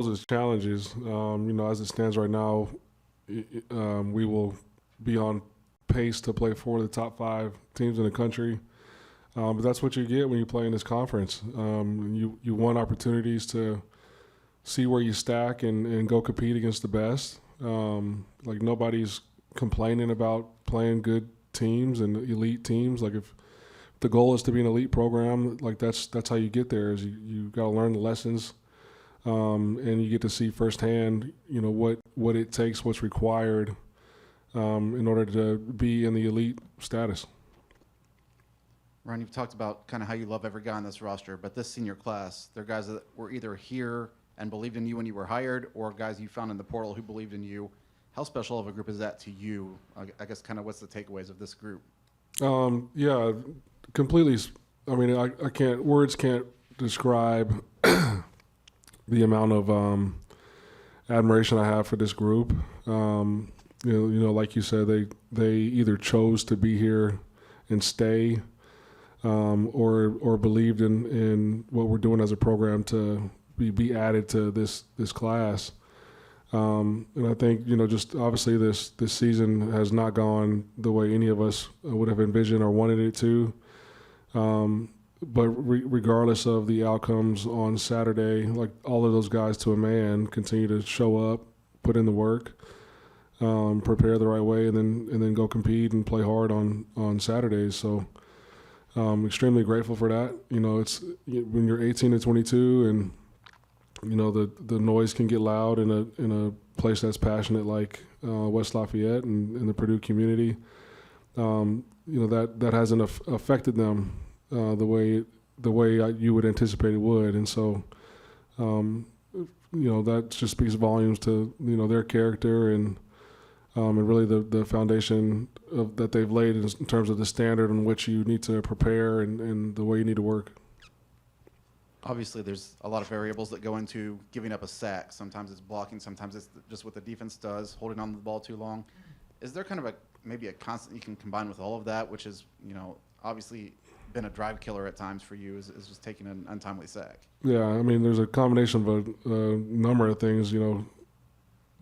As challenges. As it stands right now, we will be on pace to play four of the top five teams in the country. But that's what you get when you play in this conference. You want opportunities to see where you stack and go compete against the best. Like nobody's complaining about playing good teams and elite teams. Like if the goal is to be an elite program, like that's how you get there. Is you got to learn the lessons, and you get to see firsthand, what it takes, what's required, in order to be in the elite status. Ryan, you've talked about kind of how you love every guy on this roster, but this senior class, they're guys that were either here and believed in you when you were hired, or guys you found in the portal who believed in you. How special of a group is that to you? I guess kind of what's the takeaways of this group? Yeah, completely. I mean, I can't. Words can't describe the amount of admiration I have for this group. Like you said, they either chose to be here and stay, or believed in what we're doing as a program to be added to this class. And I think, just obviously this season has not gone the way any of us would have envisioned or wanted it to. But regardless of the outcomes on Saturday, like all of those guys to a man continue to show up, put in the work, prepare the right way, and then go compete and play hard on Saturdays. So extremely grateful for that. It's when you're 18 to 22 and the noise can get loud in a place that's passionate like West Lafayette and the Purdue community. That hasn't affected them the way you would anticipate it would, and so that just speaks volumes to their character and really the foundation that they've laid in terms of the standard in which you need to prepare and the way you need to work. Obviously, there's a lot of variables that go into giving up a sack. Sometimes it's blocking, sometimes it's just what the defense does, holding on to the ball too long. Is there kind of maybe a constant you can combine with all of that, which is, obviously been a drive killer at times for you, is just taking an untimely sack? Yeah, I mean, there's a combination of a number of things.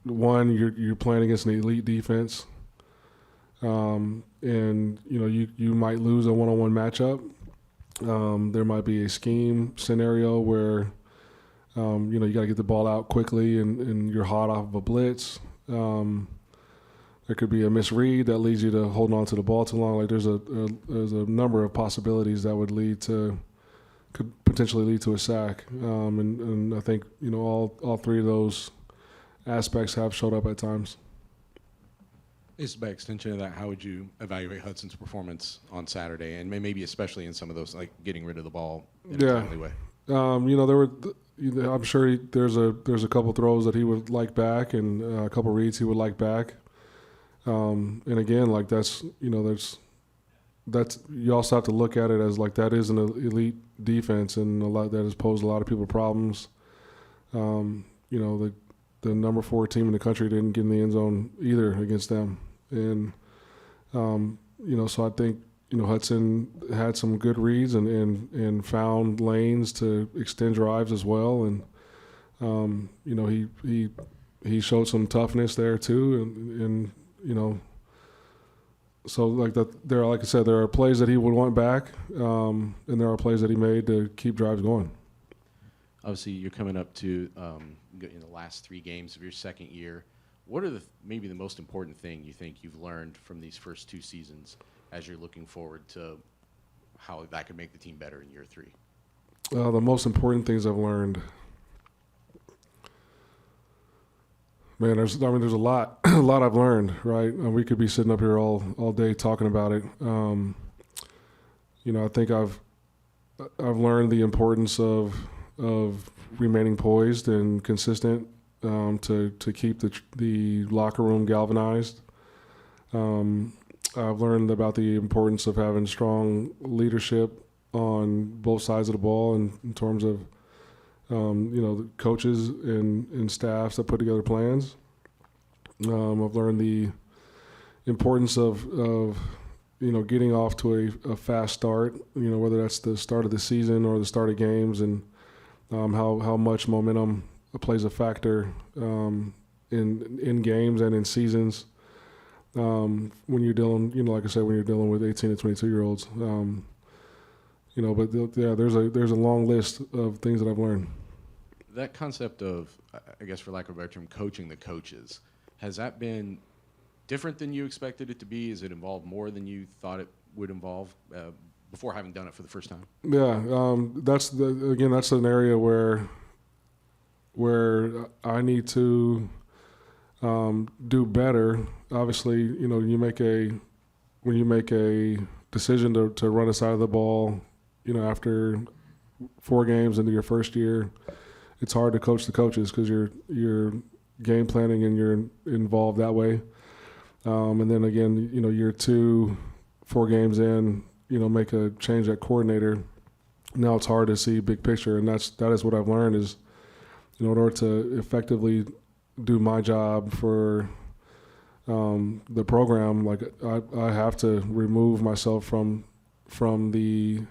One, you're playing against an elite defense, and you might lose a one-on-one matchup. There might be a scheme scenario where, you got to get the ball out quickly and you're hot off of a blitz. There could be a misread that leads you to holding on to the ball too long. Like there's a number of possibilities that could potentially lead to a sack. And I think, all three of those aspects have showed up at times. Just by extension of that, how would you evaluate Hudson's performance on Saturday, and maybe especially in some of those, like getting rid of the ball in a timely way? There were. I'm sure there's a couple throws that he would like back, and a couple reads he would like back. And again, like that's you also have to look at it as like that is an elite defense, and that has posed a lot of people problems. The number 4 team in the country didn't get in the end zone either against them. And, so I think, Hudson had some good reads and found lanes to extend drives as well. And, he showed some toughness there too. And so like that, like I said, there are plays that he would want back, and there are plays that he made to keep drives going. Obviously, you're coming up to in the last 3 games of your second year. What are maybe the most important thing you think you've learned from these first 2 seasons as you're looking forward to how that could make the team better in year 3? The most important things I've learned, man, there's a lot, I've learned, right? We could be sitting up here all day talking about it. I think I've learned the importance of remaining poised and consistent, to keep the locker room galvanized. I've learned about the importance of having strong leadership on both sides of the ball in terms of the coaches and staffs that put together plans. I've learned the importance of getting off to a fast start, whether that's the start of the season or the start of games, and how much momentum plays a factor in games and in seasons. When you're dealing, like I said, when you're dealing with 18 to 22-year-olds, but there's a long list of things that I've learned. That concept of, I guess for lack of a better term, coaching the coaches, has that been different than you expected it to be? Has it involved more than you thought it would involve before having done it for the first time? Yeah, that's an area where I need to do better. Obviously, when you make a decision to run a side of the ball, after 4 games into your first year, it's hard to coach the coaches because you're game planning and you're involved that way. And then again, year 2, 4 games in, make a change at coordinator. Now it's hard to see big picture, and that is what I've learned is, in order to effectively do my job for the program, like I have to remove myself from the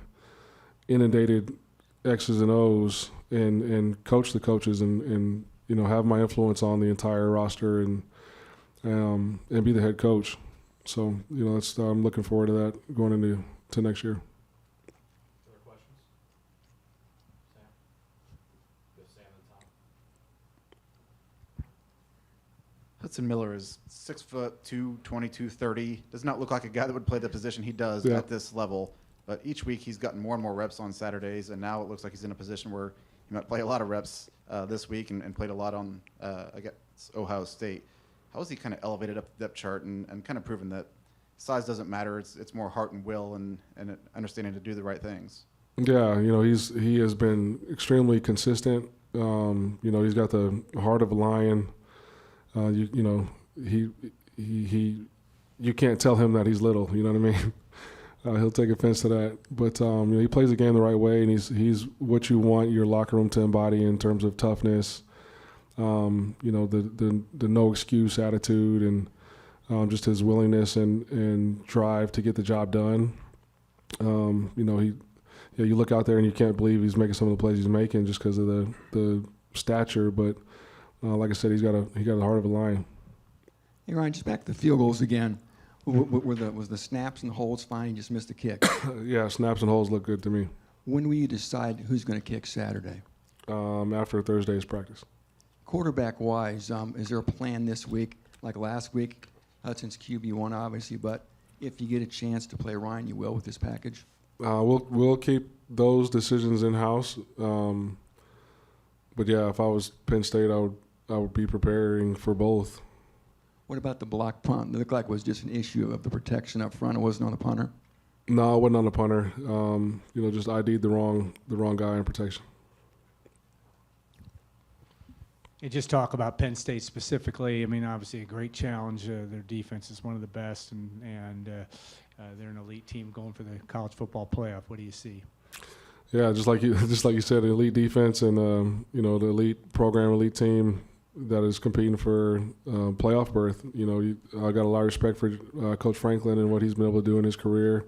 inundated X's and O's and coach the coaches and have my influence on the entire roster and be the head coach. So I'm looking forward to that going into next year. Other questions? Sam? Go Sam and Tom. Hudson Miller is 6'2", 2230. Does not look like a guy that would play the position he does Yeah. at this level. But each week he's gotten more and more reps on Saturdays, and now it looks like he's in a position where he might play a lot of reps this week and played a lot on against Ohio State. How has he kind of elevated up the depth chart and kind of proven that size doesn't matter? It's more heart and will and understanding to do the right things. Yeah, he has been extremely consistent. He's got the heart of a lion. You can't tell him that he's little. You know what I mean? He'll take offense to that. But he plays the game the right way, and he's what you want your locker room to embody in terms of toughness. The no excuse attitude and just his willingness and drive to get the job done. You look out there and you can't believe he's making some of the plays he's making just because of the stature. But like I said, he got the heart of a lion. Hey, Ryan, just back to the field goals again. Was the snaps and the holds fine? You just missed the kick. Yeah, snaps and holes look good to me. When will you decide who's going to kick Saturday? After Thursday's practice. Quarterback-wise, is there a plan this week? Like last week, Hudson's QB1, obviously, but if you get a chance to play Ryan, you will with this package? We'll keep those decisions in-house. But, yeah, if I was Penn State, I would be preparing for both. What about the block punt? It looked like it was just an issue of the protection up front. It wasn't on the punter? No, it wasn't on the punter. Just ID'd the wrong guy in protection. You just talk about Penn State specifically. I mean, obviously a great challenge. Their defense is one of the best, and they're an elite team going for the college football playoff. What do you see? Yeah, just like you said, the elite defense and the elite program, elite team that is competing for playoff berth. I got a lot of respect for Coach Franklin and what he's been able to do in his career.